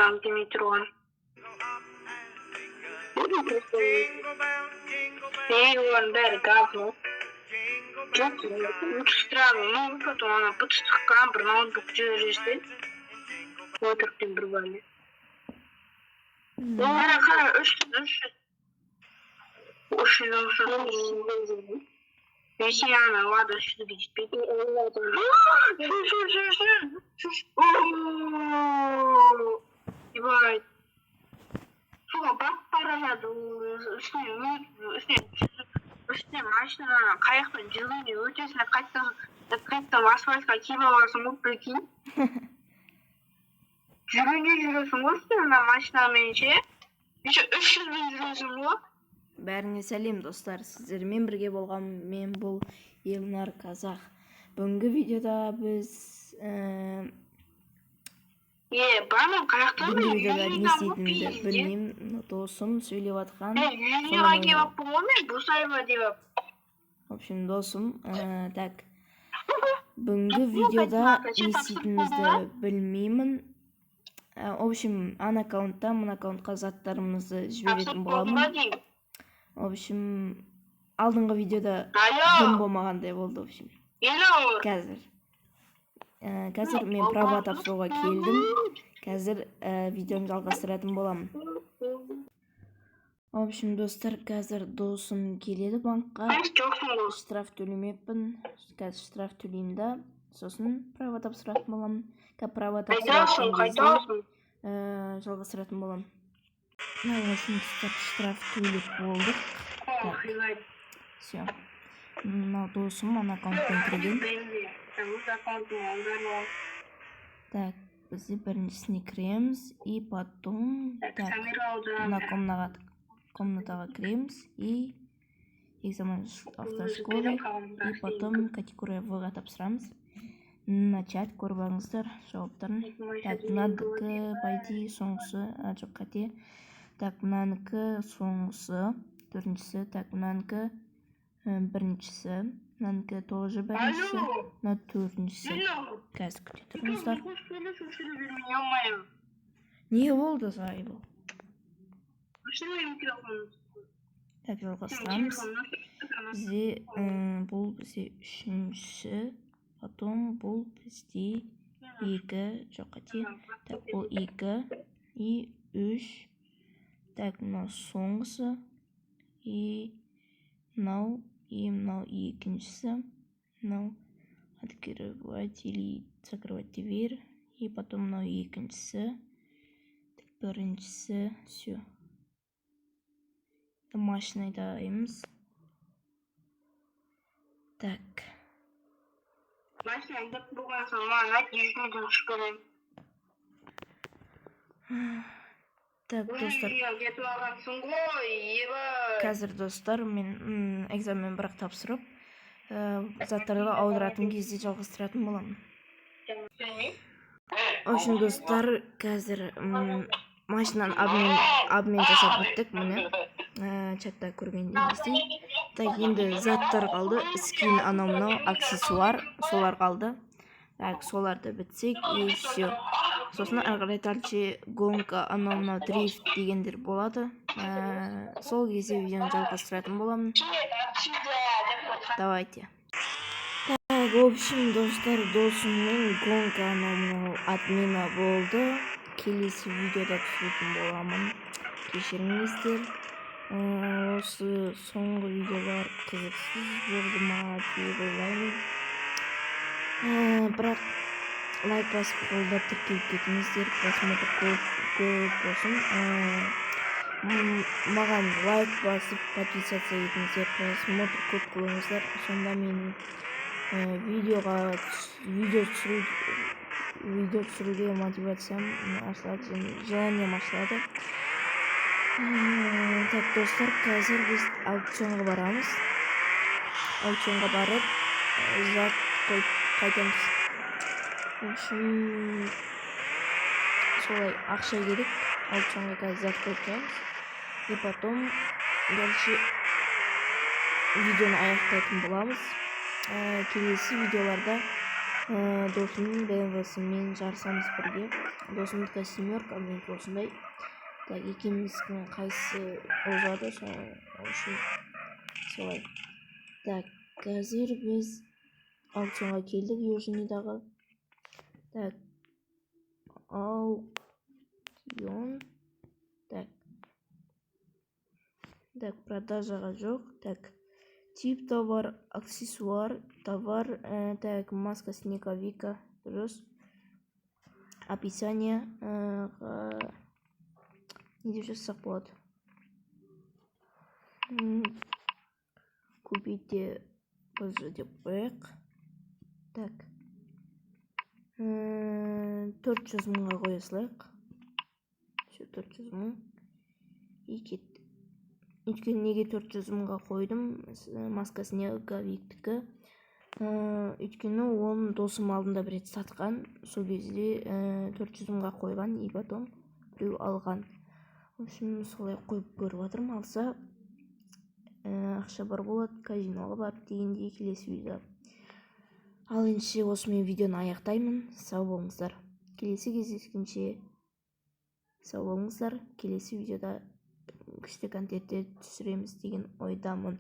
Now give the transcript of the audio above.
машинам демей турган. Его бери говно. Странно, ну потом она подстакан, бір ноутбук жібересің. Отырып бір бөлме. Ана қара 300. Если она ладно, что ты спит. Ебать. Сука, бак паралады. Үстіне машинадан қайықтан жүгірмей өтесіне қайттан асфальтқа киіп аласың ғой, прикинь. Жүресің ғой үстіне машинамен ше. Еще 300-мен жүресің ғой. Бәріңе сәлем достар, сіздермен бірге болған мен бұл Елнар Қазақ. Бүгінгі видеода біз Бәрінің қаяқтан бүгінгі видеода не істейтінімді білмеймін, досым сөйлеп жатқан. Видеоға келіп болған мен бұл сайба деп. В общем, досым, так. Бүгінгі видеода не істейтінімізді білмеймін. В общем, ана аккаунттан мына аккаунтқа заттарымызды жіберетін боламын. В общем, алдыңғы видеода дым болмағандай болды, в общем. Қазір мен права тапсыруға келдім. Қазір видеоны жалғастыратын боламын. В общем, достар, қазір досым келеді банкқа. Штраф төлемеппін. Қазір штраф төлеймді. Сосын права тапсыратын боламын. Права тапсыратын кезде жалғастыратын боламын. Осыны штраф төлеп болдық. Так, все. Мынау досым ана аккаунтпен кірген. Так, бізде біріншісіне кіреміз и потом мына комнатаға кіреміз и экзамен автошколы и потом категория В-ға тапсырамыз. Начать көрбаңыздар жауаптарын. Так, мынадікі байди соңғысы, жоқ қате. Так, мынанікі соңғысы, төртіншісі. Так, мынанікі біріншісі. Мынанікі тоже біріншісі. Мына төртіншісі. Қазір күте тұрыңыздар. Не болды зайбы? Так, жалғастырамыз. Бізде бұл бізде үшіншісі. Потом бұл бізде 2, жоқ қате. Так, бұл 2 и 3. Так, мынау соңғысы. И мынау екіншісі. Мынау открывать или закрывать дверь. И потом мынау екіншісі. Так, біріншісі. Все. Машинайда айдаймыз. Так. Машинайда болған соң маған айт, жүзіне шүкірем. Так, достар. Кетіп алғансың ғой, ебай. Қазір достар, мен экзамен бірақ тапсырып, заттарды аударатын кезде жалғастыратын боламын. В общем, достар, қазір машинаны обмен жасап біттік, міне. Чатта көргендеріңіздей. Так, енді заттар қалды. Скин, анау-мынау, аксессуар, солар қалды. Так, соларды бітсек, и все. Сосын әрі қарай гонка, анау-мынау, дрифт дегендер болады. Сол кезде видеоны жалғастыратын боламын. Давайте. Так, в общем, достар, досымның гонка, анау-мынау, отмена болды. Келесі видеода түсіретін боламын. Кешіріңіздер. Осы соңғы видеолар қызықсыз болды ма деп ойлаймын. Бірақ лайк басып қолдап тіркеліп кетіңіздер, просмотр көп болсын. Маған лайк басып подписаться етіңіздер, просмотр көп қылыңыздар. Сонда мен видео түсіруге мотивациям ашылады, желанием ашылады. Так, достар, қазір біз аукционға барамыз. Аукционға барып, зат қайтамыз. В общем, солай ақша керек. Аукционға қазір зат қайтамыз. И потом дальше видеоны аяқтайтын боламыз. Келесі видеоларда досымның BMW-сымен жарысамыз бірге. Досымдікі семерка, менікі осындай. Так, екеуміздің қайсы озады, үшін солай. Так, қазір біз аукционға келдік Южныйдағы. Так, аукцион. Так, продажаға жоқ. Так, тип товар, аксессуар, товар, так, маска снеговика, дұрыс. Описание, не деп жазсақ болады? Купите позже деп қояйық. Так, 400 мыңға қоя салайық. 400 мың. Өйткені неге 400 мыңға қойдым? Маска снеговиктікі. Өйткені оны досым алдында бір рет сатқан. Сол кезде 400 мыңға қойған, и потом біреу алған. В общем, солай қойып көріп жатырмын. Алса ақша бар болады, казиноға барып дегендей келесі видео. Ал ендеше осымен видеоны аяқтаймын. Сау болыңыздар. Келесі кездескенше сау болыңыздар. Келесі видеода күшті контенттер түсіреміз деген ойдамын.